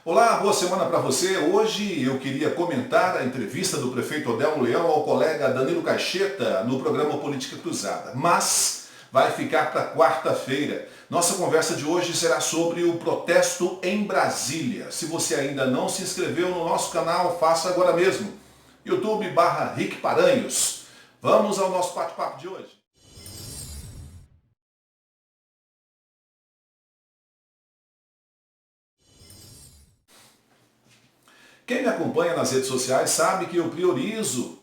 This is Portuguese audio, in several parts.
Olá, boa semana para você. Hoje eu queria comentar a entrevista do prefeito Odelmo Leão ao colega Danilo Caixeta no programa Política Cruzada, mas vai ficar para quarta-feira. Nossa conversa de hoje será sobre o protesto em Brasília. Se você ainda não se inscreveu no nosso canal, faça agora mesmo. YouTube/Rick Paranhos. Vamos ao nosso bate-papo de hoje. Quem me acompanha nas redes sociais sabe que eu priorizo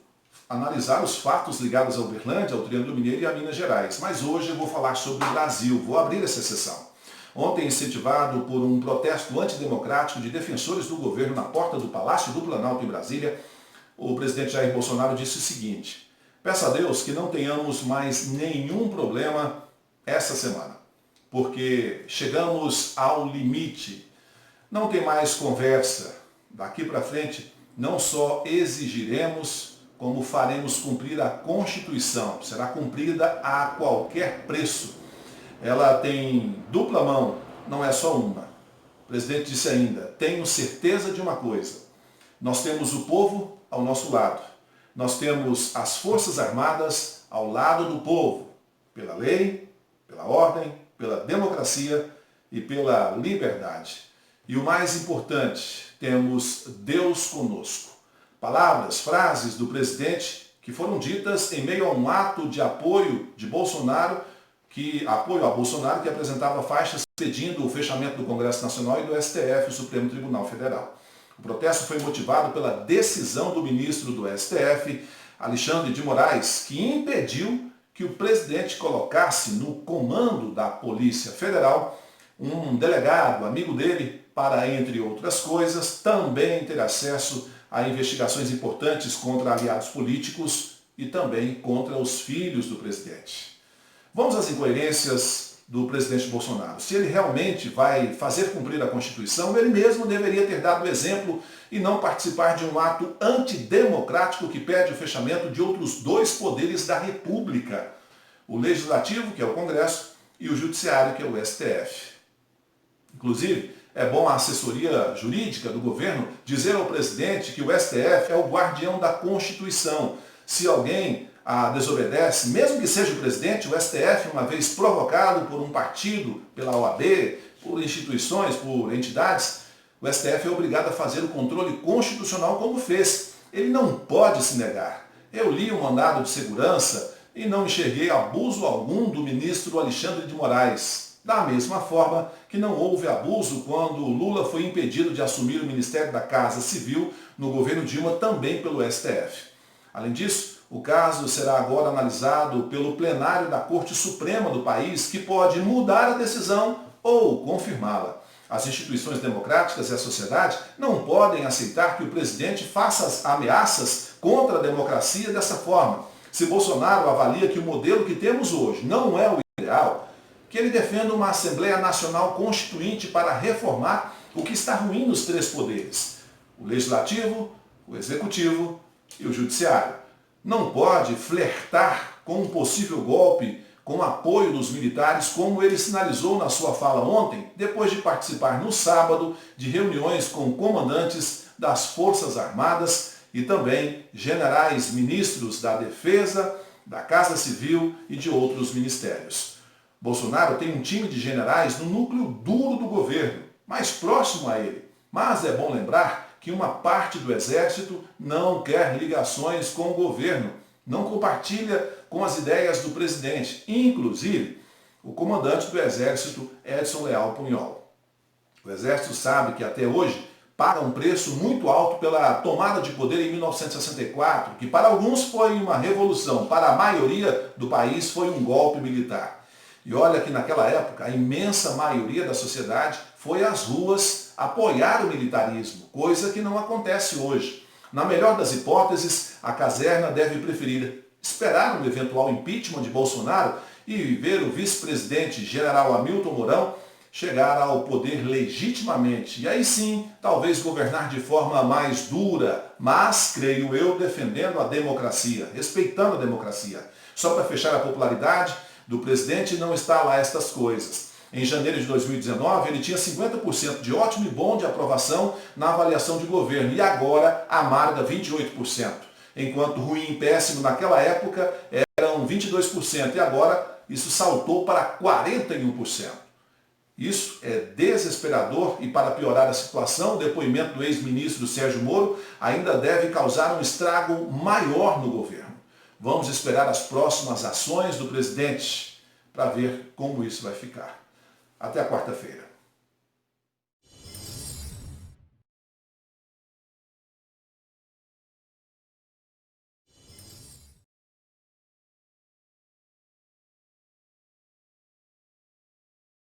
analisar os fatos ligados à Uberlândia, ao Triângulo Mineiro e a Minas Gerais. Mas hoje eu vou falar sobre o Brasil, vou abrir essa sessão. Ontem, incentivado por um protesto antidemocrático de defensores do governo na porta do Palácio do Planalto em Brasília, o presidente Jair Bolsonaro disse o seguinte: peço a Deus que não tenhamos mais nenhum problema essa semana, porque chegamos ao limite, não tem mais conversa. Daqui para frente, não só exigiremos, como faremos cumprir a Constituição. Será cumprida a qualquer preço. Ela tem dupla mão, não é só uma. O presidente disse ainda: tenho certeza de uma coisa. Nós temos o povo ao nosso lado. Nós temos as Forças Armadas ao lado do povo, pela lei, pela ordem, pela democracia e pela liberdade. E o mais importante, temos Deus conosco. Palavras, frases do presidente que foram ditas em meio a um ato de apoio de Bolsonaro, apoio a Bolsonaro, que apresentava faixas pedindo o fechamento do Congresso Nacional e do STF, o Supremo Tribunal Federal. O protesto foi motivado pela decisão do ministro do STF, Alexandre de Moraes, que impediu que o presidente colocasse no comando da Polícia Federal um delegado, amigo dele, para, entre outras coisas, também ter acesso a investigações importantes contra aliados políticos e também contra os filhos do presidente. Vamos às incoerências do presidente Bolsonaro. Se ele realmente vai fazer cumprir a Constituição, ele mesmo deveria ter dado exemplo e não participar de um ato antidemocrático que pede o fechamento de outros dois poderes da República: o Legislativo, que é o Congresso, e o Judiciário, que é o STF. Inclusive, é bom a assessoria jurídica do governo dizer ao presidente que o STF é o guardião da Constituição. Se alguém a desobedece, mesmo que seja o presidente, o STF, uma vez provocado por um partido, pela OAB, por instituições, por entidades, o STF é obrigado a fazer o controle constitucional como fez. Ele não pode se negar. Eu li o mandado de segurança e não enxerguei abuso algum do ministro Alexandre de Moraes. Da mesma forma que não houve abuso quando Lula foi impedido de assumir o Ministério da Casa Civil no governo Dilma, também pelo STF. Além disso, o caso será agora analisado pelo plenário da Corte Suprema do país, que pode mudar a decisão ou confirmá-la. As instituições democráticas e a sociedade não podem aceitar que o presidente faça ameaças contra a democracia dessa forma. Se Bolsonaro avalia que o modelo que temos hoje não é o ideal, que ele defenda uma Assembleia Nacional Constituinte para reformar o que está ruim nos três poderes: o Legislativo, o Executivo e o Judiciário. Não pode flertar com um possível golpe com apoio dos militares, como ele sinalizou na sua fala ontem, depois de participar no sábado de reuniões com comandantes das Forças Armadas e também generais ministros da Defesa, da Casa Civil e de outros ministérios. Bolsonaro tem um time de generais no núcleo duro do governo, mais próximo a ele. Mas é bom lembrar que uma parte do Exército não quer ligações com o governo, não compartilha com as ideias do presidente, inclusive o comandante do Exército, Edson Leal Punhol. O Exército sabe que até hoje paga um preço muito alto pela tomada de poder em 1964, que para alguns foi uma revolução, para a maioria do país foi um golpe militar. E olha que naquela época a imensa maioria da sociedade foi às ruas apoiar o militarismo, coisa que não acontece hoje. Na melhor das hipóteses, a caserna deve preferir esperar um eventual impeachment de Bolsonaro e ver o vice-presidente general Hamilton Mourão chegar ao poder legitimamente. E aí sim, talvez governar de forma mais dura, mas, creio eu, defendendo a democracia, respeitando a democracia. Só para fechar a popularidade do presidente não está lá estas coisas. em janeiro de 2019, ele tinha 50% de ótimo e bom de aprovação na avaliação de governo e agora amarga 28%, enquanto ruim e péssimo naquela época eram 22% e agora isso saltou para 41%. Isso é desesperador e, para piorar a situação, o depoimento do ex-ministro Sérgio Moro ainda deve causar um estrago maior no governo. Vamos esperar as próximas ações do presidente para ver como isso vai ficar. Até a quarta-feira.